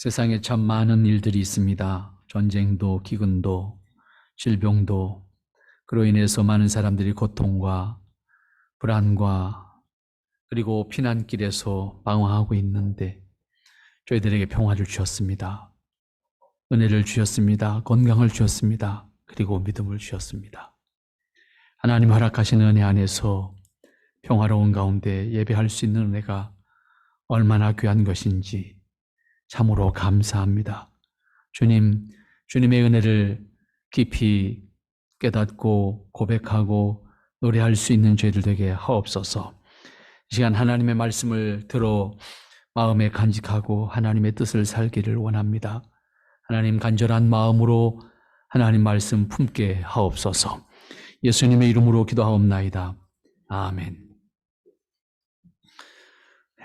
세상에 참 많은 일들이 있습니다. 전쟁도, 기근도, 질병도, 그로 인해서 많은 사람들이 고통과 불안과 그리고 피난길에서 방황하고 있는데 저희들에게 평화를 주셨습니다. 은혜를 주셨습니다. 건강을 주셨습니다. 그리고 믿음을 주셨습니다. 하나님 허락하신 은혜 안에서 평화로운 가운데 예배할 수 있는 은혜가 얼마나 귀한 것인지 참으로 감사합니다. 주님, 주님의 은혜를 깊이 깨닫고 고백하고 노래할 수 있는 저희들 되게 하옵소서. 이 시간 하나님의 말씀을 들어 마음에 간직하고 하나님의 뜻을 살기를 원합니다. 하나님 간절한 마음으로 하나님 말씀 품게 하옵소서. 예수님의 이름으로 기도하옵나이다. 아멘.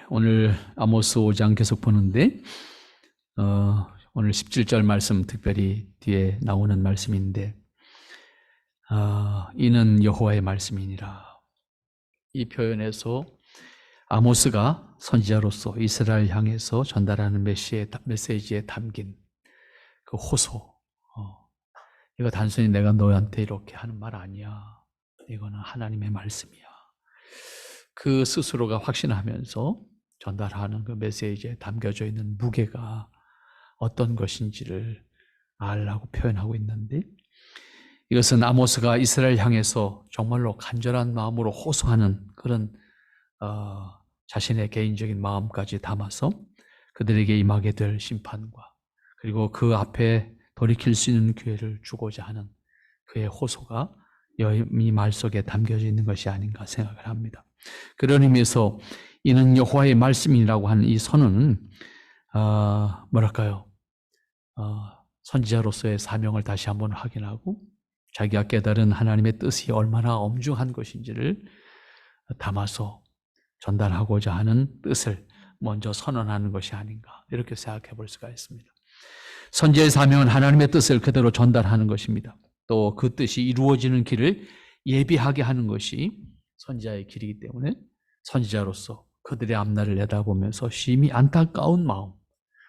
오늘 아모스 5장 계속 보는데 오늘 17절 말씀 특별히 뒤에 나오는 말씀인데 이는 여호와의 말씀이니라. 이 표현에서 아모스가 선지자로서 이스라엘 향해서 전달하는 메시지에 담긴 그 호소, 이거 단순히 내가 너한테 이렇게 하는 말 아니야. 이거는 하나님의 말씀이야. 그 스스로가 확신하면서 전달하는 그 메시지에 담겨져 있는 무게가 어떤 것인지를 알라고 표현하고 있는데, 이것은 아모스가 이스라엘 향해서 정말로 간절한 마음으로 호소하는 그런 자신의 개인적인 마음까지 담아서 그들에게 임하게 될 심판과 그리고 그 앞에 돌이킬 수 있는 기회를 주고자 하는 그의 호소가 이 말 속에 담겨져 있는 것이 아닌가 생각을 합니다. 그런 의미에서 이는 여호와의 말씀이라고 하는 이 선언은 선지자로서의 사명을 다시 한번 확인하고 자기가 깨달은 하나님의 뜻이 얼마나 엄중한 것인지를 담아서 전달하고자 하는 뜻을 먼저 선언하는 것이 아닌가, 이렇게 생각해 볼 수가 있습니다. 선지자의 사명은 하나님의 뜻을 그대로 전달하는 것입니다. 또 그 뜻이 이루어지는 길을 예비하게 하는 것이 선지자의 길이기 때문에 선지자로서 그들의 앞날을 내다보면서 심히 안타까운 마음,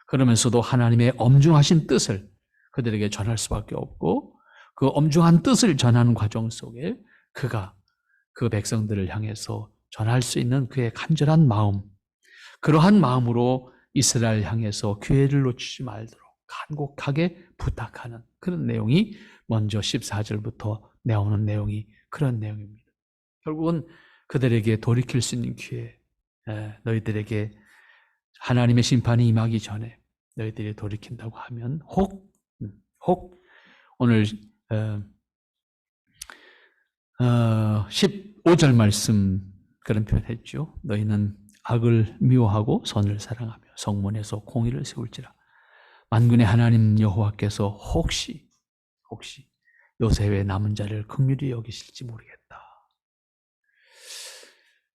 그러면서도 하나님의 엄중하신 뜻을 그들에게 전할 수밖에 없고, 그 엄중한 뜻을 전하는 과정 속에 그가 그 백성들을 향해서 전할 수 있는 그의 간절한 마음, 그러한 마음으로 이스라엘 향해서 기회를 놓치지 말도록 간곡하게 부탁하는 그런 내용이 먼저 14절부터 나오는 내용이 그런 내용입니다. 결국은 그들에게 돌이킬 수 있는 기회, 너희들에게 하나님의 심판이 임하기 전에 너희들이 돌이킨다고 하면 혹 오늘 15절 말씀 그런 표현했죠. 너희는 악을 미워하고 선을 사랑하며 성문에서 공의를 세울지라. 만군의 하나님 여호와께서 혹시 요셉의 남은 자를 긍휼히 여기실지 모르겠다.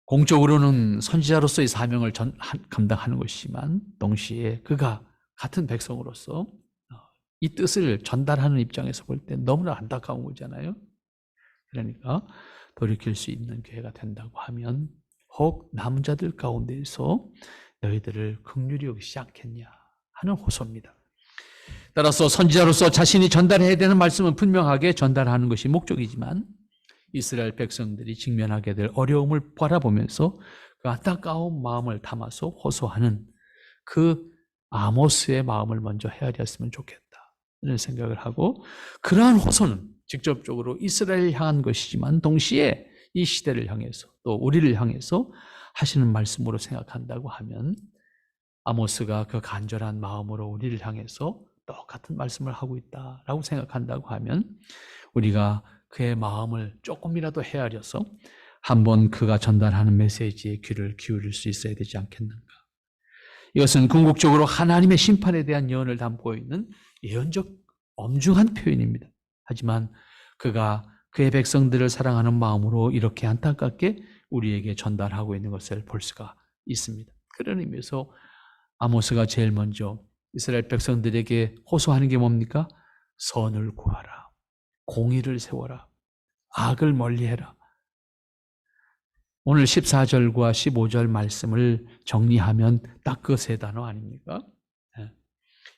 공적으로는 선지자로서의 사명을 감당하는 것이지만 동시에 그가 같은 백성으로서 이 뜻을 전달하는 입장에서 볼 때 너무나 안타까운 거잖아요. 그러니까 돌이킬 수 있는 기회가 된다고 하면 혹 남은 자들 가운데에서 너희들을 긍휼히 여기시지 않겠냐 하는 호소입니다. 따라서 선지자로서 자신이 전달해야 되는 말씀은 분명하게 전달하는 것이 목적이지만 이스라엘 백성들이 직면하게 될 어려움을 바라보면서 그 안타까운 마음을 담아서 호소하는 그 아모스의 마음을 먼저 헤아렸으면 좋겠다 이런 생각을 하고, 그러한 호소는 직접적으로 이스라엘을 향한 것이지만 동시에 이 시대를 향해서 또 우리를 향해서 하시는 말씀으로 생각한다고 하면 아모스가 그 간절한 마음으로 우리를 향해서 똑같은 말씀을 하고 있다라고 생각한다고 하면 우리가 그의 마음을 조금이라도 헤아려서 한번 그가 전달하는 메시지에 귀를 기울일 수 있어야 되지 않겠는가. 이것은 궁극적으로 하나님의 심판에 대한 예언을 담고 있는 예언적 엄중한 표현입니다. 하지만 그가 그의 백성들을 사랑하는 마음으로 이렇게 안타깝게 우리에게 전달하고 있는 것을 볼 수가 있습니다. 그런 의미에서 아모스가 제일 먼저 이스라엘 백성들에게 호소하는 게 뭡니까? 선을 구하라. 공의를 세워라. 악을 멀리해라. 오늘 14절과 15절 말씀을 정리하면 딱 그 세 단어 아닙니까?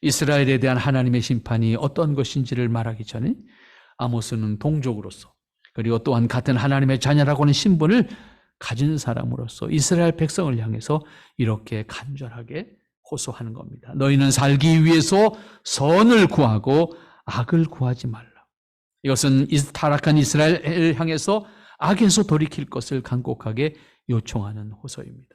이스라엘에 대한 하나님의 심판이 어떤 것인지를 말하기 전에 아모스는 동족으로서, 그리고 또한 같은 하나님의 자녀라고 하는 신분을 가진 사람으로서 이스라엘 백성을 향해서 이렇게 간절하게 호소하는 겁니다. 너희는 살기 위해서 선을 구하고 악을 구하지 말라. 이것은 타락한 이스라엘을 향해서 악에서 돌이킬 것을 간곡하게 요청하는 호소입니다.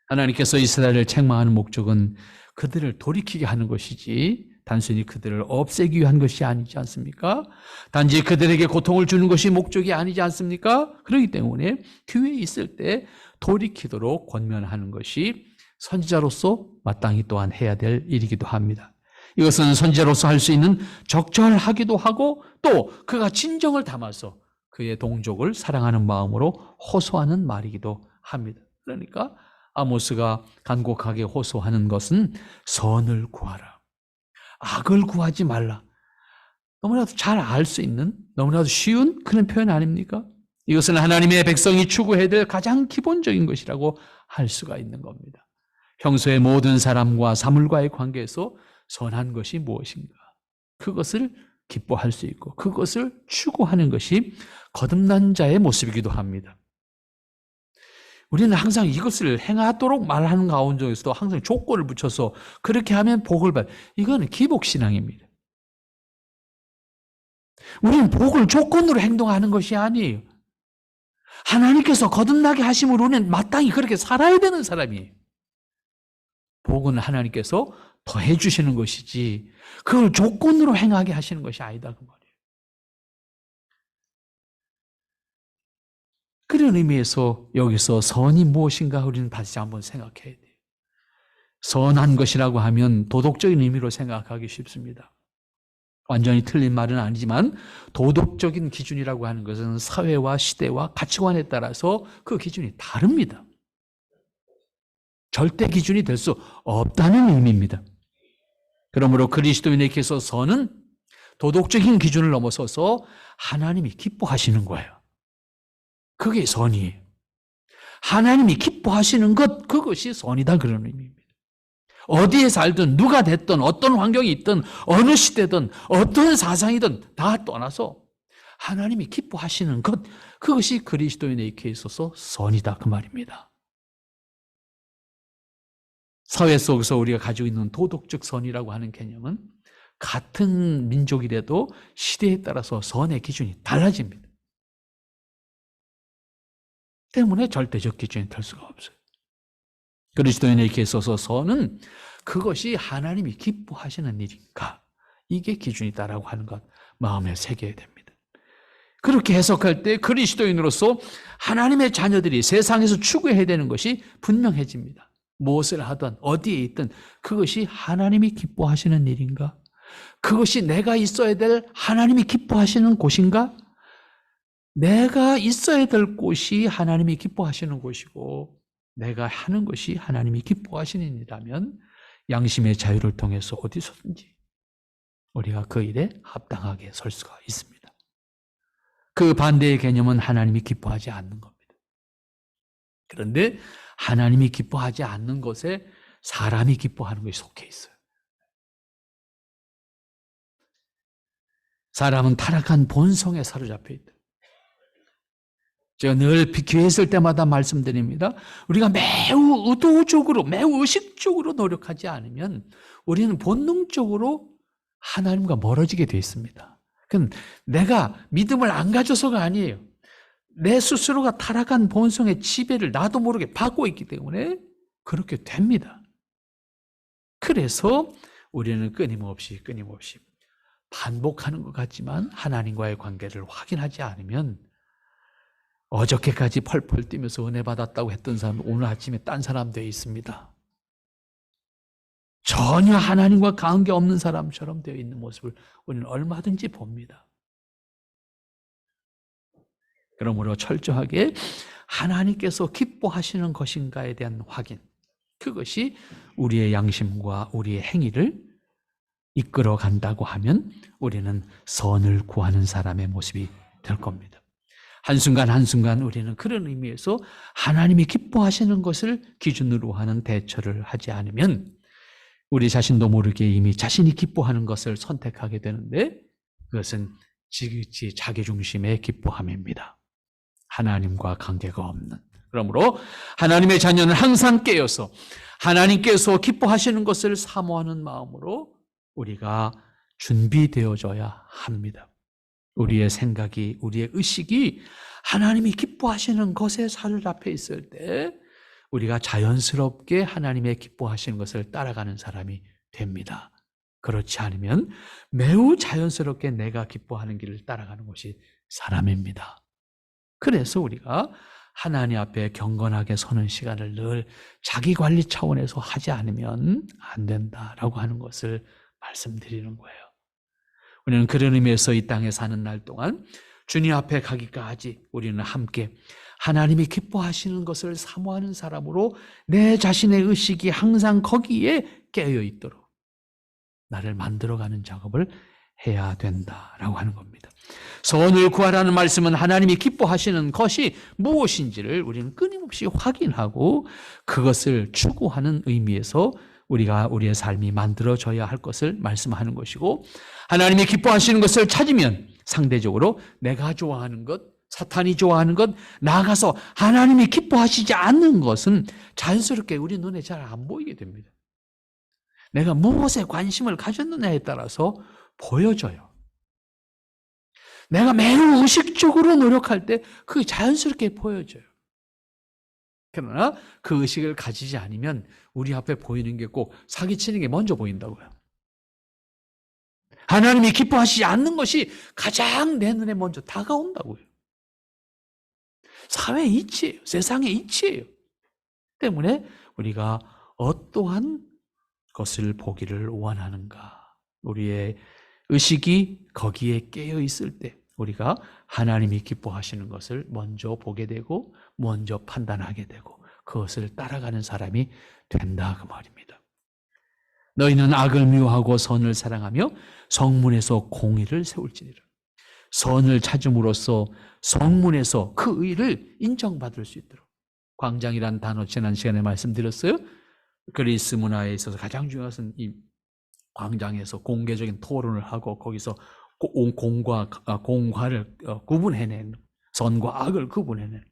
하나님께서 이스라엘을 책망하는 목적은 그들을 돌이키게 하는 것이지 단순히 그들을 없애기 위한 것이 아니지 않습니까? 단지 그들에게 고통을 주는 것이 목적이 아니지 않습니까? 그렇기 때문에 교회에 있을 때 돌이키도록 권면하는 것이 선지자로서 마땅히 또한 해야 될 일이기도 합니다. 이것은 선지자로서 할 수 있는 적절하기도 하고 또 그가 진정을 담아서 그의 동족을 사랑하는 마음으로 호소하는 말이기도 합니다. 그러니까 아모스가 간곡하게 호소하는 것은 선을 구하라. 악을 구하지 말라. 너무나도 잘 알 수 있는, 너무나도 쉬운 그런 표현 아닙니까? 이것은 하나님의 백성이 추구해야 될 가장 기본적인 것이라고 할 수가 있는 겁니다. 평소에 모든 사람과 사물과의 관계에서 선한 것이 무엇인가? 그것을 기뻐할 수 있고 그것을 추구하는 것이 거듭난 자의 모습이기도 합니다. 우리는 항상 이것을 행하도록 말하는 가운데서도 항상 조건을 붙여서 그렇게 하면 복을 받. 이거는 기복신앙입니다. 우리는 복을 조건으로 행동하는 것이 아니에요. 하나님께서 거듭나게 하심으로 우리는 마땅히 그렇게 살아야 되는 사람이에요. 복은 하나님께서 더해 주시는 것이지 그걸 조건으로 행하게 하시는 것이 아니다 그 말이에요. 그런 의미에서 여기서 선이 무엇인가 우리는 다시 한번 생각해야 돼요. 선한 것이라고 하면 도덕적인 의미로 생각하기 쉽습니다. 완전히 틀린 말은 아니지만 도덕적인 기준이라고 하는 것은 사회와 시대와 가치관에 따라서 그 기준이 다릅니다. 절대 기준이 될 수 없다는 의미입니다. 그러므로 그리스도인에게서 선은 도덕적인 기준을 넘어서서 하나님이 기뻐하시는 거예요. 그게 선이에요. 하나님이 기뻐하시는 것, 그것이 선이다 그런 의미입니다. 어디에 살든 누가 됐든 어떤 환경이 있든 어느 시대든 어떤 사상이든 다 떠나서 하나님이 기뻐하시는 것, 그것이 그리스도인에게 있어서 선이다 그 말입니다. 사회 속에서 우리가 가지고 있는 도덕적 선이라고 하는 개념은 같은 민족이라도 시대에 따라서 선의 기준이 달라집니다. 때문에 절대적 기준이 될 수가 없어요. 그리스도인에게 있어서 선은 그것이 하나님이 기뻐하시는 일인가, 이게 기준이다라고 하는 것 마음에 새겨야 됩니다. 그렇게 해석할 때 그리스도인으로서 하나님의 자녀들이 세상에서 추구해야 되는 것이 분명해집니다. 무엇을 하든 어디에 있든 그것이 하나님이 기뻐하시는 일인가? 그것이 내가 있어야 될 하나님이 기뻐하시는 곳인가? 내가 있어야 될 곳이 하나님이 기뻐하시는 곳이고 내가 하는 것이 하나님이 기뻐하시는 일이라면 양심의 자유를 통해서 어디서든지 우리가 그 일에 합당하게 설 수가 있습니다. 그 반대의 개념은 하나님이 기뻐하지 않는 겁니다. 그런데 하나님이 기뻐하지 않는 것에 사람이 기뻐하는 것이 속해 있어요. 사람은 타락한 본성에 사로잡혀 있다. 제가 늘 기회 있을 때마다 말씀드립니다. 우리가 매우 의도적으로, 매우 의식적으로 노력하지 않으면 우리는 본능적으로 하나님과 멀어지게 되어 있습니다. 그럼 내가 믿음을 안 가져서가 아니에요. 내 스스로가 타락한 본성의 지배를 나도 모르게 받고 있기 때문에 그렇게 됩니다. 그래서 우리는 끊임없이 반복하는 것 같지만 하나님과의 관계를 확인하지 않으면 어저께까지 펄펄 뛰면서 은혜 받았다고 했던 사람은 오늘 아침에 딴 사람 되어 있습니다. 전혀 하나님과 관계 없는 사람처럼 되어 있는 모습을 우리는 얼마든지 봅니다. 그러므로 철저하게 하나님께서 기뻐하시는 것인가에 대한 확인, 그것이 우리의 양심과 우리의 행위를 이끌어 간다고 하면 우리는 선을 구하는 사람의 모습이 될 겁니다. 한순간 한순간 우리는 그런 의미에서 하나님이 기뻐하시는 것을 기준으로 하는 대처를 하지 않으면 우리 자신도 모르게 이미 자신이 기뻐하는 것을 선택하게 되는데 그것은 지극히 자기중심의 기뻐함입니다. 하나님과 관계가 없는. 그러므로 하나님의 자녀는 항상 깨어서 하나님께서 기뻐하시는 것을 사모하는 마음으로 우리가 준비되어져야 합니다. 우리의 생각이, 우리의 의식이 하나님이 기뻐하시는 것에 살을 앞에 있을 때 우리가 자연스럽게 하나님의 기뻐하시는 것을 따라가는 사람이 됩니다. 그렇지 않으면 매우 자연스럽게 내가 기뻐하는 길을 따라가는 것이 사람입니다. 그래서 우리가 하나님 앞에 경건하게 서는 시간을 늘 자기관리 차원에서 하지 않으면 안 된다라고 하는 것을 말씀드리는 거예요. 우리는 그런 의미에서 이 땅에 사는 날 동안 주님 앞에 가기까지 우리는 함께 하나님이 기뻐하시는 것을 사모하는 사람으로 내 자신의 의식이 항상 거기에 깨어 있도록 나를 만들어가는 작업을 해야 된다라고 하는 겁니다. 선을 구하라는 말씀은 하나님이 기뻐하시는 것이 무엇인지를 우리는 끊임없이 확인하고 그것을 추구하는 의미에서 우리가 우리의 삶이 만들어져야 할 것을 말씀하는 것이고, 하나님이 기뻐하시는 것을 찾으면 상대적으로 내가 좋아하는 것, 사탄이 좋아하는 것, 나아가서 하나님이 기뻐하시지 않는 것은 자연스럽게 우리 눈에 잘 안 보이게 됩니다. 내가 무엇에 관심을 가졌느냐에 따라서 보여져요. 내가 매우 의식적으로 노력할 때 그게 자연스럽게 보여져요. 그러나 그 의식을 가지지 않으면 우리 앞에 보이는 게 꼭 사기치는 게 먼저 보인다고요. 하나님이 기뻐하시지 않는 것이 가장 내 눈에 먼저 다가온다고요. 사회의 이치예요. 세상의 이치예요. 때문에 우리가 어떠한 것을 보기를 원하는가, 우리의 의식이 거기에 깨어 있을 때 우리가 하나님이 기뻐하시는 것을 먼저 보게 되고 먼저 판단하게 되고 그것을 따라가는 사람이 된다 그 말입니다. 너희는 악을 미워하고 선을 사랑하며 성문에서 공의를 세울지니라. 선을 찾음으로써 성문에서 그 의를 인정받을 수 있도록. 광장이란 단어 지난 시간에 말씀드렸어요. 그리스 문화에 있어서 가장 중요한 것은 이 광장에서 공개적인 토론을 하고 거기서 공과 공과를 구분해내는, 선과 악을 구분해내는,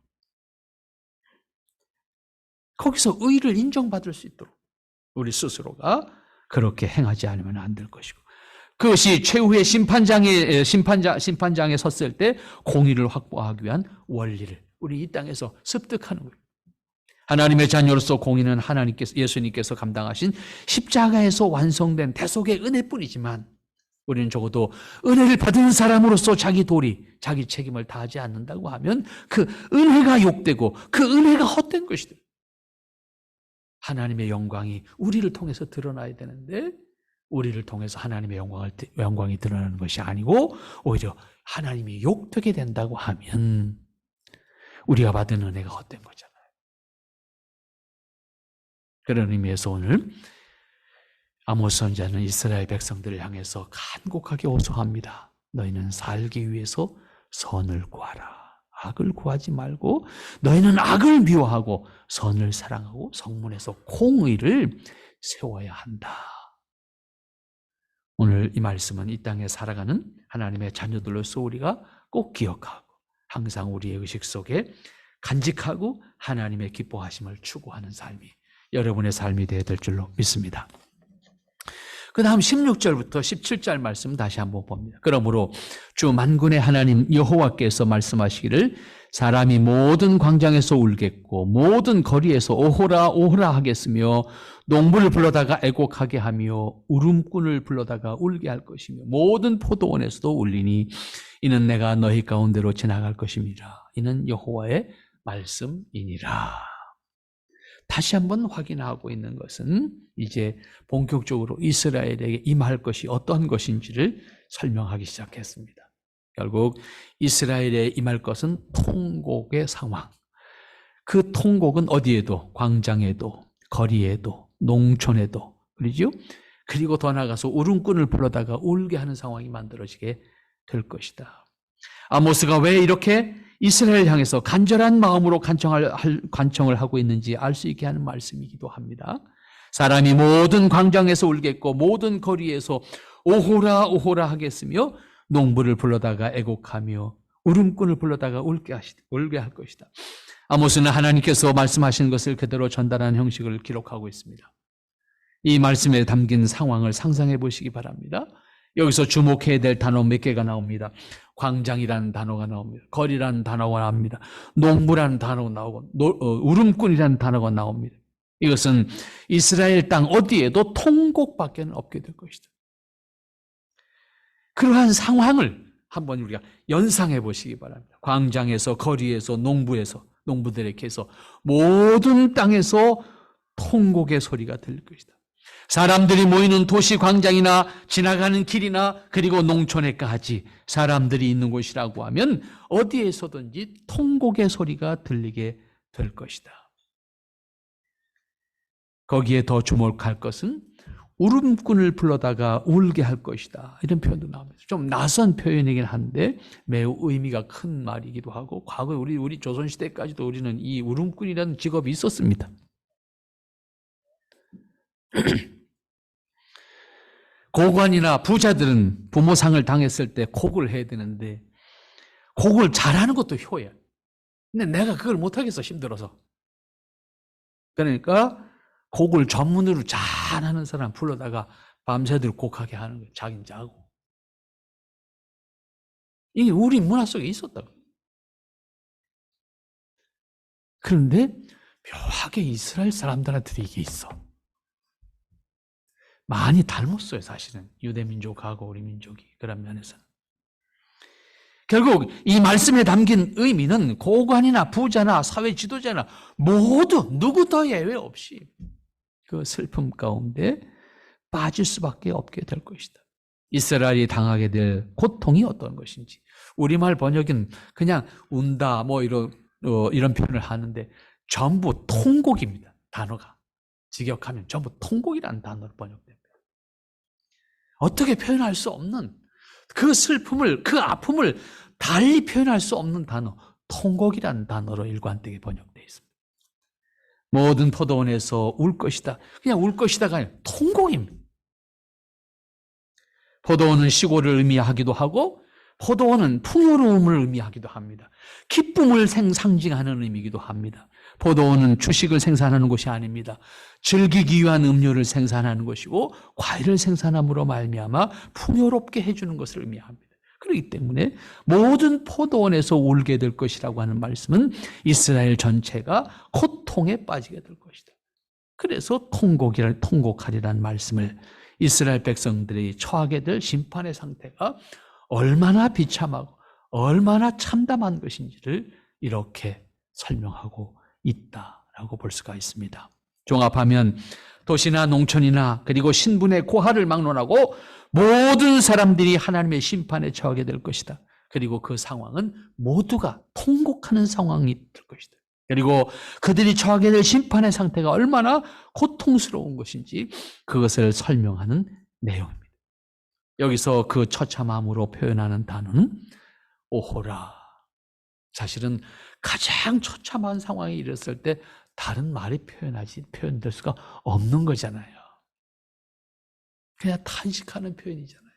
거기서 의를 인정받을 수 있도록 우리 스스로가 그렇게 행하지 않으면 안 될 것이고, 그것이 최후의 심판장에 섰을 때 공의를 확보하기 위한 원리를 우리 이 땅에서 습득하는 거예요. 하나님의 자녀로서 공의는 예수님께서 감당하신 십자가에서 완성된 대속의 은혜뿐이지만 우리는 적어도 은혜를 받은 사람으로서 자기 도리, 자기 책임을 다하지 않는다고 하면 그 은혜가 욕되고 그 은혜가 헛된 것이다. 하나님의 영광이 우리를 통해서 드러나야 되는데 우리를 통해서 하나님의 영광이 드러나는 것이 아니고 오히려 하나님이 욕되게 된다고 하면 우리가 받은 은혜가 헛된 거잖아요. 그런 의미에서 오늘 아모스 선지자는 이스라엘 백성들을 향해서 간곡하게 호소합니다. 너희는 살기 위해서 선을 구하라. 악을 구하지 말고 너희는 악을 미워하고 선을 사랑하고 성문에서 공의를 세워야 한다. 오늘 이 말씀은 이 땅에 살아가는 하나님의 자녀들로서 우리가 꼭 기억하고 항상 우리의 의식 속에 간직하고 하나님의 기뻐하심을 추구하는 삶이 여러분의 삶이 되어야 될 줄로 믿습니다. 그 다음 16절부터 17절 말씀 다시 한번 봅니다. 그러므로 주 만군의 하나님 여호와께서 말씀하시기를 사람이 모든 광장에서 울겠고 모든 거리에서 오호라 오호라 하겠으며 농부를 불러다가 애곡하게 하며 울음꾼을 불러다가 울게 할 것이며 모든 포도원에서도 울리니 이는 내가 너희 가운데로 지나갈 것임이라. 이는 여호와의 말씀이니라. 다시 한번 확인하고 있는 것은 이제 본격적으로 이스라엘에게 임할 것이 어떠한 것인지를 설명하기 시작했습니다. 결국 이스라엘에 임할 것은 통곡의 상황. 그 통곡은 어디에도, 광장에도, 거리에도, 농촌에도, 그러죠? 그리고 더 나아가서 울음꾼을 불러다가 울게 하는 상황이 만들어지게 될 것이다. 아모스가 왜 이렇게 이스라엘 향해서 간절한 마음으로 간청을 하고 있는지 알 수 있게 하는 말씀이기도 합니다. 사람이 모든 광장에서 울겠고 모든 거리에서 오호라 오호라 하겠으며 농부를 불러다가 애곡하며 울음꾼을 불러다가 울게 할 것이다. 아모스는 하나님께서 말씀하신 것을 그대로 전달하는 형식을 기록하고 있습니다. 이 말씀에 담긴 상황을 상상해 보시기 바랍니다. 여기서 주목해야 될 단어 몇 개가 나옵니다. 광장이라는 단어가 나옵니다. 거리라는 단어가 나옵니다. 농부라는 단어가 나오고 울음꾼이라는 단어가 나옵니다. 이것은 이스라엘 땅 어디에도 통곡밖에 없게 될 것이다. 그러한 상황을 한번 우리가 연상해 보시기 바랍니다. 광장에서, 거리에서, 농부들에게서 모든 땅에서 통곡의 소리가 들릴 것이다. 사람들이 모이는 도시 광장이나 지나가는 길이나 그리고 농촌에까지 사람들이 있는 곳이라고 하면 어디에서든지 통곡의 소리가 들리게 될 것이다. 거기에 더 주목할 것은 울음꾼을 불러다가 울게 할 것이다. 이런 표현도 나옵니다. 좀 낯선 표현이긴 한데 매우 의미가 큰 말이기도 하고 과거에 우리 조선시대까지도 우리는 이 울음꾼이라는 직업이 있었습니다. 고관이나 부자들은 부모상을 당했을 때 곡을 해야 되는데 곡을 잘하는 것도 효야. 근데 내가 그걸 못하겠어, 힘들어서. 그러니까 곡을 전문으로 잘하는 사람 불러다가 밤새도록 곡하게 하는 거예요. 자긴 자고. 이게 우리 문화 속에 있었다고. 그런데 묘하게 이스라엘 사람들한테도 이게 있어. 많이 닮았어요, 사실은. 유대 민족하고 우리 민족이. 그런 면에서는. 결국 이 말씀에 담긴 의미는 고관이나 부자나 사회 지도자나 모두 누구도 예외 없이 그 슬픔 가운데 빠질 수밖에 없게 될 것이다. 이스라엘이 당하게 될 고통이 어떤 것인지. 우리말 번역은 그냥 운다 뭐 이런 표현을 하는데 전부 통곡입니다. 단어가. 직역하면 전부 통곡이라는 단어로 번역됩니다. 어떻게 표현할 수 없는 그 슬픔을, 그 아픔을 달리 표현할 수 없는 단어, 통곡이라는 단어로 일관되게 번역되어 있습니다. 모든 포도원에서 울 것이다. 그냥 울 것이다가 아니라 통곡입니다. 포도원은 시골을 의미하기도 하고 포도원은 풍요로움을 의미하기도 합니다. 기쁨을 상징하는 의미이기도 합니다. 포도원은 주식을 생산하는 곳이 아닙니다. 즐기기 위한 음료를 생산하는 것이고 과일을 생산함으로 말미암아 풍요롭게 해주는 것을 의미합니다. 그렇기 때문에 모든 포도원에서 울게 될 것이라고 하는 말씀은 이스라엘 전체가 고통에 빠지게 될 것이다. 그래서 통곡하리라는 말씀을 이스라엘 백성들이 처하게 될 심판의 상태가 얼마나 비참하고 얼마나 참담한 것인지를 이렇게 설명하고 있다라고 볼 수가 있습니다. 종합하면 도시나 농촌이나 그리고 신분의 고하를 막론하고 모든 사람들이 하나님의 심판에 처하게 될 것이다. 그리고 그 상황은 모두가 통곡하는 상황이 될 것이다. 그리고 그들이 처하게 될 심판의 상태가 얼마나 고통스러운 것인지 그것을 설명하는 내용입니다. 여기서 그 처참함으로 표현하는 단어는 오호라. 사실은 가장 처참한 상황이 이랬을 때 다른 말이 표현될 수가 없는 거잖아요. 그냥 탄식하는 표현이잖아요.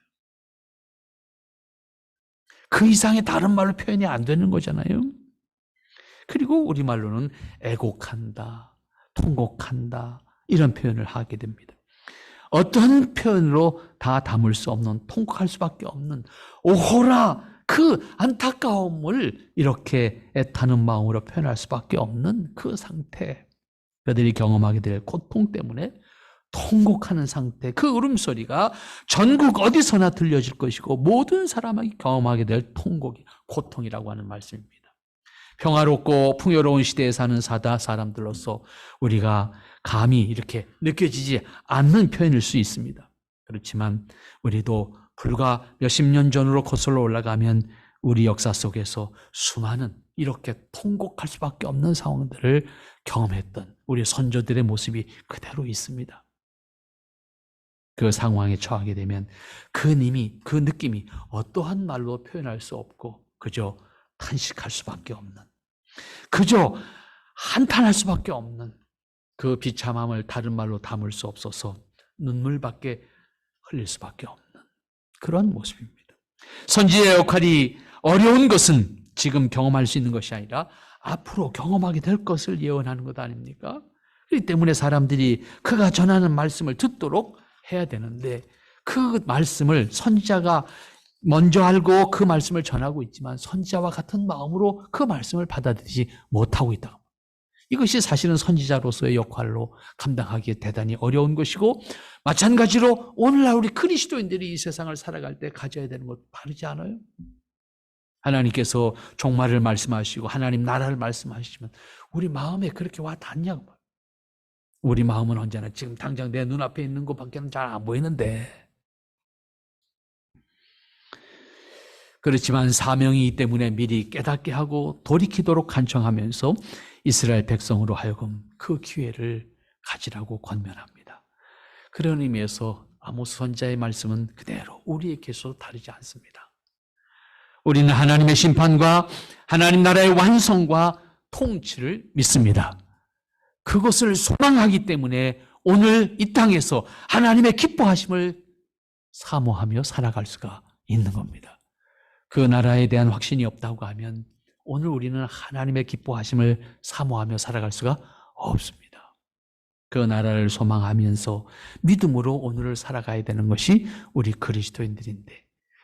그 이상의 다른 말로 표현이 안 되는 거잖아요. 그리고 우리말로는 애곡한다, 통곡한다 이런 표현을 하게 됩니다. 어떤 표현으로 다 담을 수 없는, 통곡할 수밖에 없는 오호라, 그 안타까움을 이렇게 애타는 마음으로 표현할 수밖에 없는 그 상태, 그들이 경험하게 될 고통 때문에 통곡하는 상태, 그 울음소리가 전국 어디서나 들려질 것이고 모든 사람이 경험하게 될 통곡이 고통이라고 하는 말씀입니다. 평화롭고 풍요로운 시대에 사는 사람들로서 우리가 감히 이렇게 느껴지지 않는 표현일 수 있습니다. 그렇지만 우리도 불과 몇십 년 전으로 거슬러 올라가면 우리 역사 속에서 수많은 이렇게 통곡할 수밖에 없는 상황들을 경험했던 우리 선조들의 모습이 그대로 있습니다. 그 상황에 처하게 되면 그 느낌이 어떠한 말로 표현할 수 없고 그저 탄식할 수밖에 없는, 그저 한탄할 수밖에 없는 그 비참함을 다른 말로 담을 수 없어서 눈물밖에 흘릴 수밖에 없는 그런 모습입니다. 선지자의 역할이 어려운 것은 지금 경험할 수 있는 것이 아니라 앞으로 경험하게 될 것을 예언하는 것 아닙니까? 그렇기 때문에 사람들이 그가 전하는 말씀을 듣도록 해야 되는데 그 말씀을 선지자가 먼저 알고 그 말씀을 전하고 있지만 선지자와 같은 마음으로 그 말씀을 받아들이지 못하고 있다. 이것이 사실은 선지자로서의 역할로 감당하기 대단히 어려운 것이고 마찬가지로 오늘날 우리 그리스도인들이 이 세상을 살아갈 때 가져야 되는 것 다르지 않아요? 하나님께서 종말을 말씀하시고 하나님 나라를 말씀하시지만 우리 마음에 그렇게 와 닿냐고. 우리 마음은 언제나 지금 당장 내 눈앞에 있는 것밖에는 잘 안 보이는데 그렇지만 사명이기 때문에 미리 깨닫게 하고 돌이키도록 간청하면서 이스라엘 백성으로 하여금 그 기회를 가지라고 권면합니다. 그런 의미에서 아모스 선지자의 말씀은 그대로 우리에게서 다르지 않습니다. 우리는 하나님의 심판과 하나님 나라의 완성과 통치를 믿습니다. 그것을 소망하기 때문에 오늘 이 땅에서 하나님의 기뻐하심을 사모하며 살아갈 수가 있는 겁니다. 그 나라에 대한 확신이 없다고 하면 오늘 우리는 하나님의 기뻐하심을 사모하며 살아갈 수가 없습니다. 그 나라를 소망하면서 믿음으로 오늘을 살아가야 되는 것이 우리 그리스도인들인데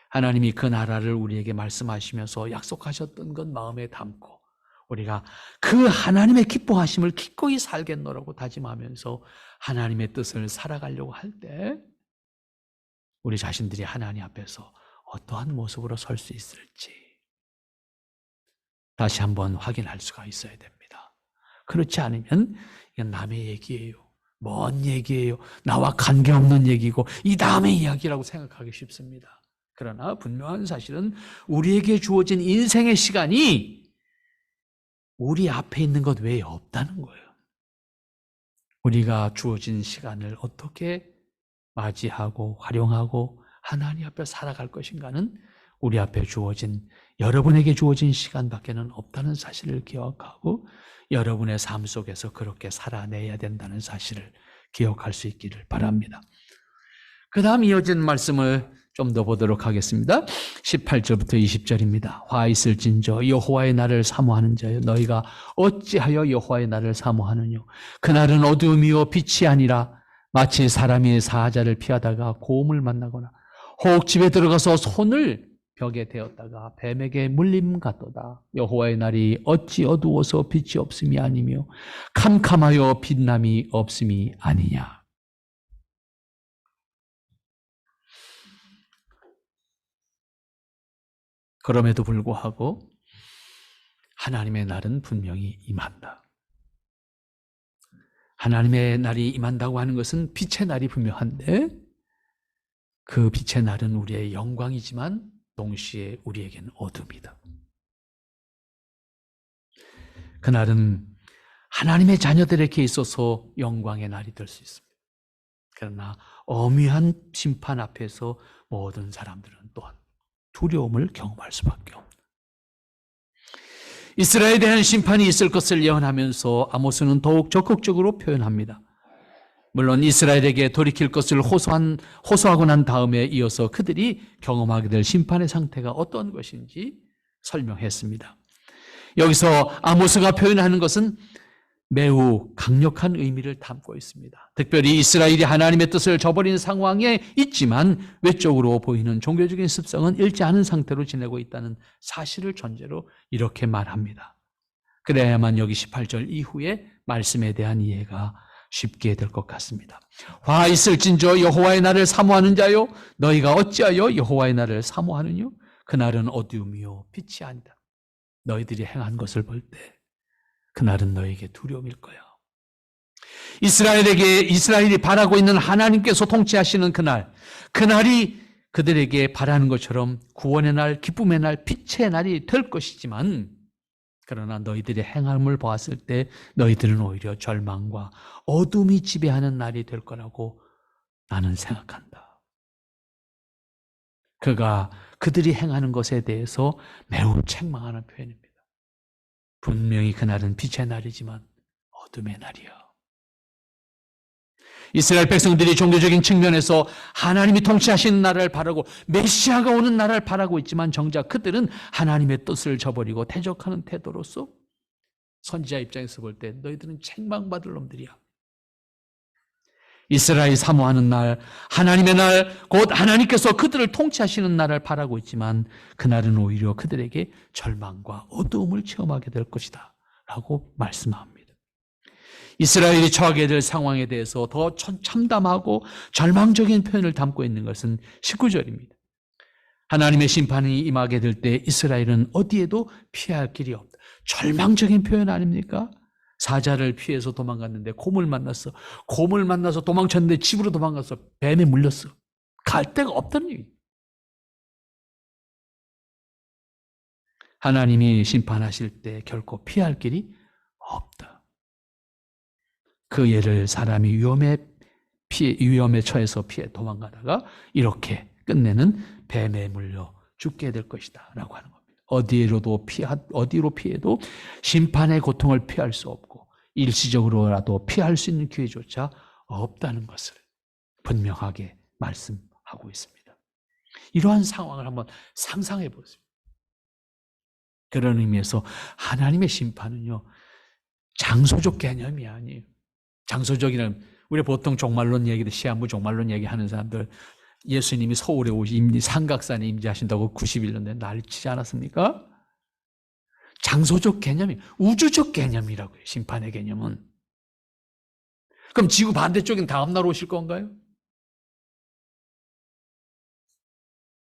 하나님이 그 나라를 우리에게 말씀하시면서 약속하셨던 것 마음에 담고 우리가 그 하나님의 기뻐하심을 기꺼이 살겠노라고 다짐하면서 하나님의 뜻을 살아가려고 할 때 우리 자신들이 하나님 앞에서 어떠한 모습으로 설 수 있을지 다시 한번 확인할 수가 있어야 됩니다. 그렇지 않으면 이건 남의 얘기예요. 먼 얘기예요. 나와 관계없는 얘기고 이 다음의 이야기라고 생각하기 쉽습니다. 그러나 분명한 사실은 우리에게 주어진 인생의 시간이 우리 앞에 있는 것 외에 없다는 거예요. 우리가 주어진 시간을 어떻게 맞이하고 활용하고 하나님 앞에 살아갈 것인가는 우리 앞에 주어진 여러분에게 주어진 시간밖에는 없다는 사실을 기억하고 여러분의 삶 속에서 그렇게 살아내야 된다는 사실을 기억할 수 있기를 바랍니다. 그 다음 이어진 말씀을 좀 더 보도록 하겠습니다. 18절부터 20절입니다. 화 있을진저 여호와의 날을 사모하는 자여 너희가 어찌하여 여호와의 날을 사모하느냐. 그날은 어두움이요 빛이 아니라 마치 사람이 사자를 피하다가 곰을 만나거나 혹 집에 들어가서 손을 벽에 대었다가 뱀에게 물림 같도다. 여호와의 날이 어찌 어두워서 빛이 없음이 아니며 캄캄하여 빛남이 없음이 아니냐. 그럼에도 불구하고 하나님의 날은 분명히 임한다. 하나님의 날이 임한다고 하는 것은 빛의 날이 분명한데 그 빛의 날은 우리의 영광이지만 동시에 우리에게는 어둠이다. 그날은 하나님의 자녀들에게 있어서 영광의 날이 될 수 있습니다. 그러나 엄위한 심판 앞에서 모든 사람들은 또한 두려움을 경험할 수밖에 없다. 이스라엘에 대한 심판이 있을 것을 예언하면서 아모스는 더욱 적극적으로 표현합니다. 물론 이스라엘에게 돌이킬 것을 호소하고 난 다음에 이어서 그들이 경험하게 될 심판의 상태가 어떤 것인지 설명했습니다. 여기서 아모스가 표현하는 것은 매우 강력한 의미를 담고 있습니다. 특별히 이스라엘이 하나님의 뜻을 저버린 상황에 있지만 외적으로 보이는 종교적인 습성은 잃지 않은 상태로 지내고 있다는 사실을 전제로 이렇게 말합니다. 그래야만 여기 18절 이후에 말씀에 대한 이해가 쉽게 될 것 같습니다. 화 있을진저 여호와의 날을 사모하는 자요 너희가 어찌하여 여호와의 날을 사모하느냐. 그날은 어두움이요 빛이 아니다. 너희들이 행한 것을 볼 때 그날은 너에게 두려움일 거야. 이스라엘이 바라고 있는 하나님께서 통치하시는 그날이 그들에게 바라는 것처럼 구원의 날, 기쁨의 날, 빛의 날이 될 것이지만 그러나 너희들의 행함을 보았을 때 너희들은 오히려 절망과 어둠이 지배하는 날이 될 거라고 나는 생각한다. 그들이 행하는 것에 대해서 매우 책망하는 표현입니다. 분명히 그날은 빛의 날이지만 어둠의 날이야. 이스라엘 백성들이 종교적인 측면에서 하나님이 통치하시는 나라를 바라고 메시아가 오는 나라를 바라고 있지만 정작 그들은 하나님의 뜻을 저버리고 대적하는 태도로서 선지자 입장에서 볼 때 너희들은 책망받을 놈들이야. 이스라엘이 사모하는 날, 하나님의 날, 곧 하나님께서 그들을 통치하시는 날을 바라고 있지만 그날은 오히려 그들에게 절망과 어두움을 체험하게 될 것이다 라고 말씀합니다. 이스라엘이 처하게 될 상황에 대해서 더 참담하고 절망적인 표현을 담고 있는 것은 19절입니다. 하나님의 심판이 임하게 될 때 이스라엘은 어디에도 피할 길이 없다. 절망적인 표현 아닙니까? 사자를 피해서 도망갔는데 곰을 만났어. 곰을 만나서 도망쳤는데 집으로 도망갔어. 뱀에 물렸어. 갈 데가 없다는 얘기. 하나님이 심판하실 때 결코 피할 길이 없다. 그 예를 사람이 위험에 처해서 피해 도망가다가 이렇게 끝내는 뱀에 물려 죽게 될 것이다 라고 하는 겁니다. 어디로 피해도 심판의 고통을 피할 수 없고 일시적으로라도 피할 수 있는 기회조차 없다는 것을 분명하게 말씀하고 있습니다. 이러한 상황을 한번 상상해 보세요. 그런 의미에서 하나님의 심판은요, 장소적 개념이 아니에요. 장소적이란 우리 보통 종말론 얘기들, 시한부 종말론 얘기하는 사람들, 예수님이 서울에 삼각산에 임재하신다고 91년도에 난리치지 않았습니까? 장소적 개념이 우주적 개념이라고요. 심판의 개념은. 그럼 지구 반대쪽엔 다음날 오실 건가요?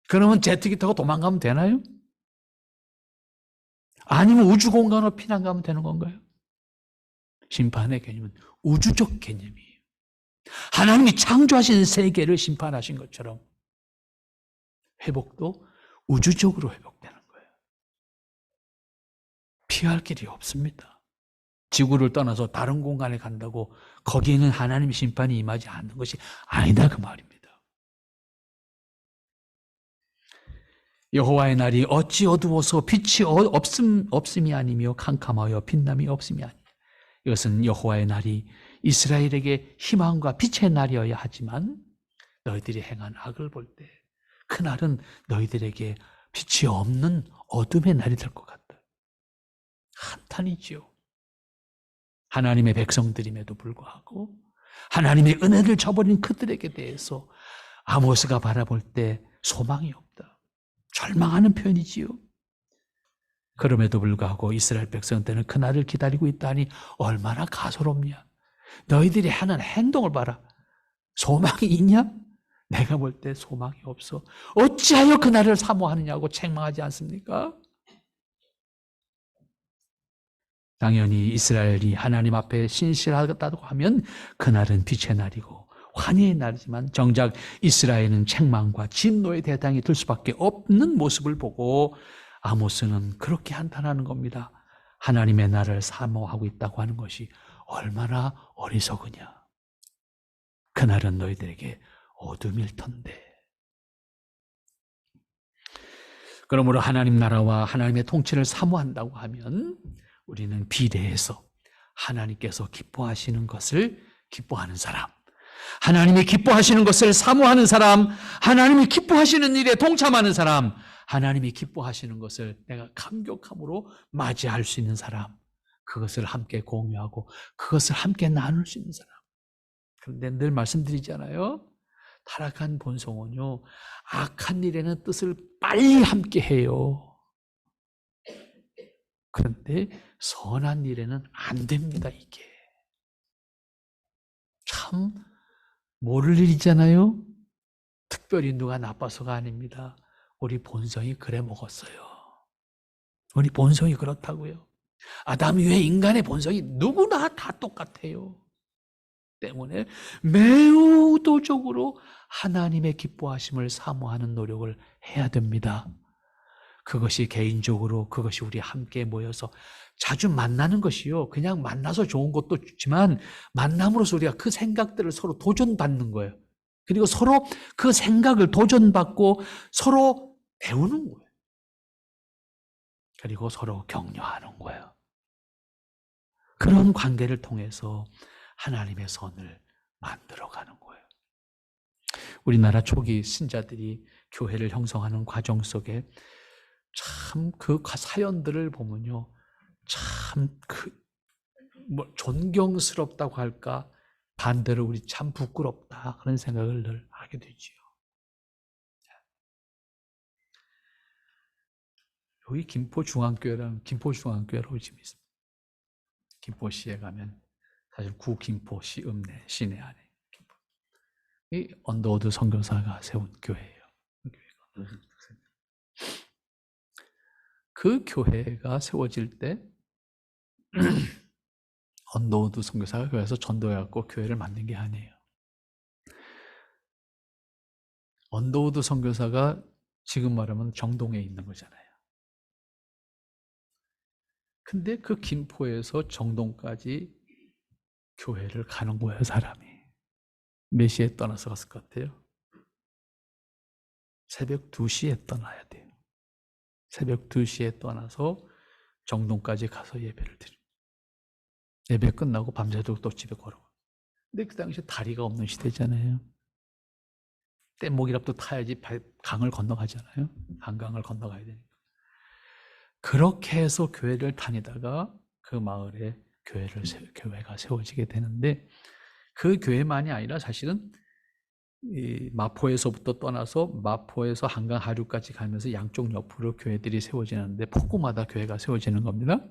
그러면 제트기 타고 도망가면 되나요? 아니면 우주 공간으로 피난 가면 되는 건가요? 심판의 개념은 우주적 개념이에요. 하나님이 창조하신 세계를 심판하신 것처럼 회복도 우주적으로 회복되는 거예요. 피할 길이 없습니다. 지구를 떠나서 다른 공간에 간다고 거기에는 하나님의 심판이 임하지 않는 것이 아니다 그 말입니다. 여호와의 날이 어찌 어두워서 빛이 없음이 아니며 캄캄하여 빛남이 없음이 아니냐. 이것은 여호와의 날이 이스라엘에게 희망과 빛의 날이어야 하지만 너희들이 행한 악을 볼 때 그날은 너희들에게 빛이 없는 어둠의 날이 될 것 같다. 한탄이지요. 하나님의 백성들임에도 불구하고 하나님의 은혜를 저버린 그들에게 대해서 아모스가 바라볼 때 소망이 없다. 절망하는 표현이지요. 그럼에도 불구하고 이스라엘 백성들은 그날을 기다리고 있다니 얼마나 가소롭냐. 너희들이 하는 행동을 봐라. 소망이 있냐? 내가 볼 때 소망이 없어. 어찌하여 그날을 사모하느냐고 책망하지 않습니까? 당연히 이스라엘이 하나님 앞에 신실하다고 하면 그날은 빛의 날이고 환희의 날이지만 정작 이스라엘은 책망과 진노의 대상이 될 수밖에 없는 모습을 보고 아모스는 그렇게 한탄하는 겁니다. 하나님의 날을 사모하고 있다고 하는 것이 얼마나 어리석으냐. 그날은 너희들에게 어둠일 텐데. 그러므로 하나님 나라와 하나님의 통치를 사모한다고 하면 우리는 비례해서 하나님께서 기뻐하시는 것을 기뻐하는 사람, 하나님이 기뻐하시는 것을 사모하는 사람, 하나님이 기뻐하시는 일에 동참하는 사람, 하나님이 기뻐하시는 것을 내가 감격함으로 맞이할 수 있는 사람, 그것을 함께 공유하고 그것을 함께 나눌 수 있는 사람. 그런데 늘 말씀드리잖아요. 타락한 본성은요, 악한 일에는 뜻을 빨리 함께 해요. 그런데 선한 일에는 안 됩니다, 이게. 참 모를 일이잖아요. 특별히 누가 나빠서가 아닙니다. 우리 본성이 그래 먹었어요. 우리 본성이 그렇다고요. 아담 이외 인간의 본성이 누구나 다 똑같아요. 때문에 매우 도적으로 하나님의 기뻐하심을 사모하는 노력을 해야 됩니다. 그것이 개인적으로, 그것이 우리 함께 모여서 자주 만나는 것이요. 그냥 만나서 좋은 것도 좋지만 만남으로써 우리가 그 생각들을 서로 도전받는 거예요. 그리고 서로 그 생각을 도전받고 서로 배우는 거예요. 그리고 서로 격려하는 거예요. 그런 관계를 통해서 하나님의 선을 만들어가는 거예요. 우리나라 초기 신자들이 교회를 형성하는 과정 속에 참 그 사연들을 보면요, 참 존경스럽다고 할까, 반대로 우리 참 부끄럽다, 그런 생각을 늘 하게 되지요. 여기 김포중앙교회라고 지금 있습니다. 김포시에 가면 사실 구김포시 읍내 시내 안에 이 언더우드 선교사가 세운 교회예요. 그 교회가 세워질 때 언더우드 선교사가 교회에서 전도해갖고 교회를 만든 게 아니에요. 언더우드 선교사가 지금 말하면 정동에 있는 거잖아요. 근데 그 김포에서 정동까지 교회를 가는 거예요, 사람이. 몇 시에 떠나서 갔을 것 같아요? 새벽 2시에 떠나야 돼요. 새벽 2시에 떠나서 정동까지 가서 예배를 드려요. 예배 끝나고 밤새도록 또 집에 걸어가요. 근데 그 당시에 다리가 없는 시대잖아요. 뗏목이라도 타야지 강을 건너가잖아요. 한강을 건너가야 되니까. 그렇게 해서 교회를 다니다가 그 마을에 교회가 세워지게 되는데, 그 교회만이 아니라 사실은 이 마포에서부터 떠나서 마포에서 한강 하류까지 가면서 양쪽 옆으로 교회들이 세워지는데 포구마다 교회가 세워지는 겁니다.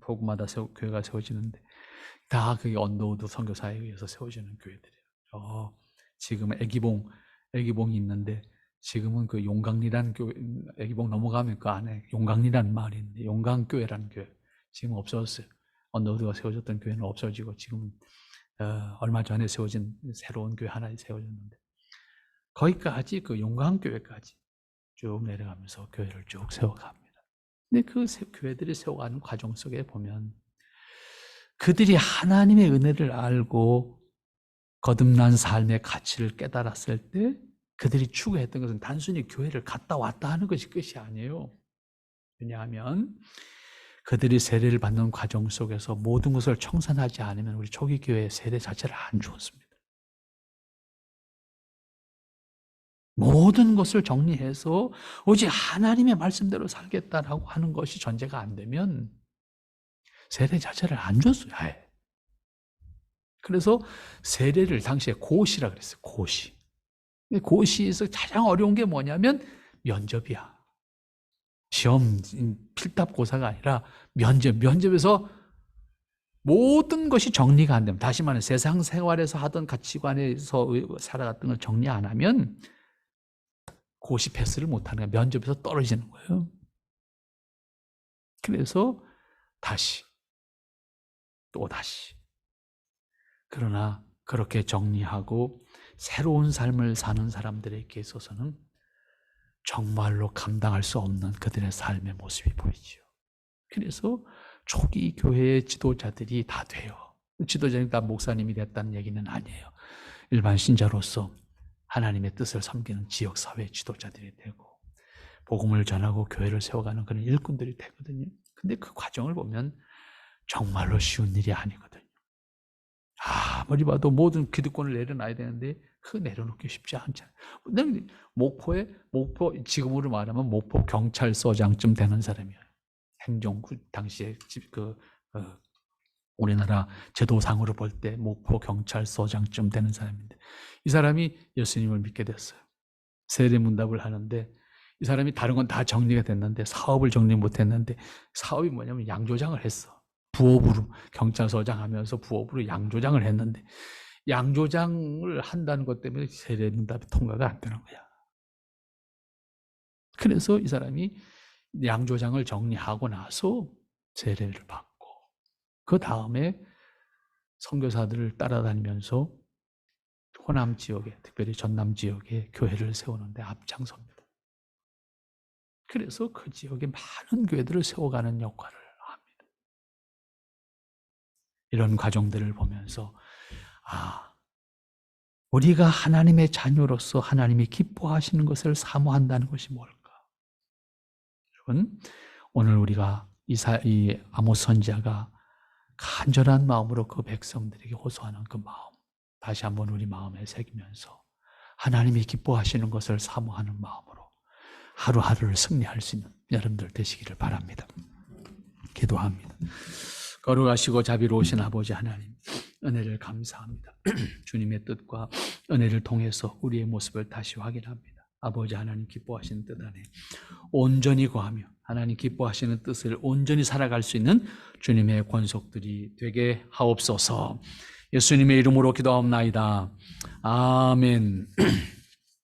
포구마다 교회가 세워지는데 다 그게 언더우드 선교사에 의해서 세워지는 교회들이에요. 지금은 애기봉이 있는데 지금은 그 용강리란 교회, 애기봉 넘어가면 그 안에 용강리란 마을이 있는데 용강교회라는 교회 지금 없어졌어요. 언더우드가 세워졌던 교회는 없어지고 지금은 얼마 전에 세워진 새로운 교회 하나 세워졌는데 거기까지 그 용강교회까지 쭉 내려가면서 교회를 쭉 세워갑니다. 근데 그 교회들이 세워가는 과정 속에 보면 그들이 하나님의 은혜를 알고 거듭난 삶의 가치를 깨달았을 때 그들이 추구했던 것은 단순히 교회를 갔다 왔다 하는 것이 끝이 아니에요. 왜냐하면 그들이 세례를 받는 과정 속에서 모든 것을 청산하지 않으면 우리 초기 교회의 세례 자체를 안 주었습니다. 모든 것을 정리해서 오직 하나님의 말씀대로 살겠다라고 하는 것이 전제가 안 되면 세례 자체를 안 줬어요. 아예. 그래서 세례를 당시에 고시라 그랬어요. 고시. 고시에서 가장 어려운 게 뭐냐면 면접이야. 시험 필답고사가 아니라 면접에서 모든 것이 정리가 안 되면, 다시 말하면 세상 생활에서 하던 가치관에서 살아갔던 걸 정리 안 하면 고시 패스를 못하는 거예요. 면접에서 떨어지는 거예요. 그래서 다시 또 다시. 그러나 그렇게 정리하고 새로운 삶을 사는 사람들에게 있어서는 정말로 감당할 수 없는 그들의 삶의 모습이 보이죠. 그래서 초기 교회의 지도자들이 다 돼요. 지도자들이 다 목사님이 됐다는 얘기는 아니에요. 일반 신자로서 하나님의 뜻을 섬기는 지역사회 지도자들이 되고 복음을 전하고 교회를 세워가는 그런 일꾼들이 되거든요. 근데 그 과정을 보면 정말로 쉬운 일이 아니거든요. 아무리 봐도 모든 기득권을 내려놔야 되는데 그거 내려놓기 쉽지 않잖아요. 목포 지금으로 말하면 목포 경찰서장쯤 되는 사람이에요. 행정구 당시에 우리나라 제도상으로 볼 때 목포 경찰서장쯤 되는 사람인데 이 사람이 예수님을 믿게 됐어요. 세례문답을 하는데 이 사람이 다른 건 다 정리가 됐는데 사업을 정리 못했는데 사업이 뭐냐면 양조장을 했어. 부업으로 경찰서장 하면서 부업으로 양조장을 했는데 양조장을 한다는 것 때문에 세례문답이 통과가 안 되는 거야. 그래서 이 사람이 양조장을 정리하고 나서 세례를 받고 그 다음에 선교사들을 따라다니면서 호남 지역에, 특별히 전남 지역에 교회를 세우는데 앞장섭니다. 그래서 그 지역에 많은 교회들을 세워가는 역할을 합니다. 이런 과정들을 보면서 우리가 하나님의 자녀로서 하나님이 기뻐하시는 것을 사모한다는 것이 뭘까? 여러분, 오늘 우리가 이 아모스 선지자가 간절한 마음으로 그 백성들에게 호소하는 그 마음, 다시 한번 우리 마음에 새기면서 하나님이 기뻐하시는 것을 사모하는 마음으로 하루하루를 승리할 수 있는 여러분들 되시기를 바랍니다. 기도합니다. 거룩하시고 자비로우신 아버지 하나님, 은혜를 감사합니다. 주님의 뜻과 은혜를 통해서 우리의 모습을 다시 확인합니다. 아버지 하나님 기뻐하시는 뜻 안에 온전히 거하며 하나님 기뻐하시는 뜻을 온전히 살아갈 수 있는 주님의 권속들이 되게 하옵소서. 예수님의 이름으로 기도하옵나이다. 아멘.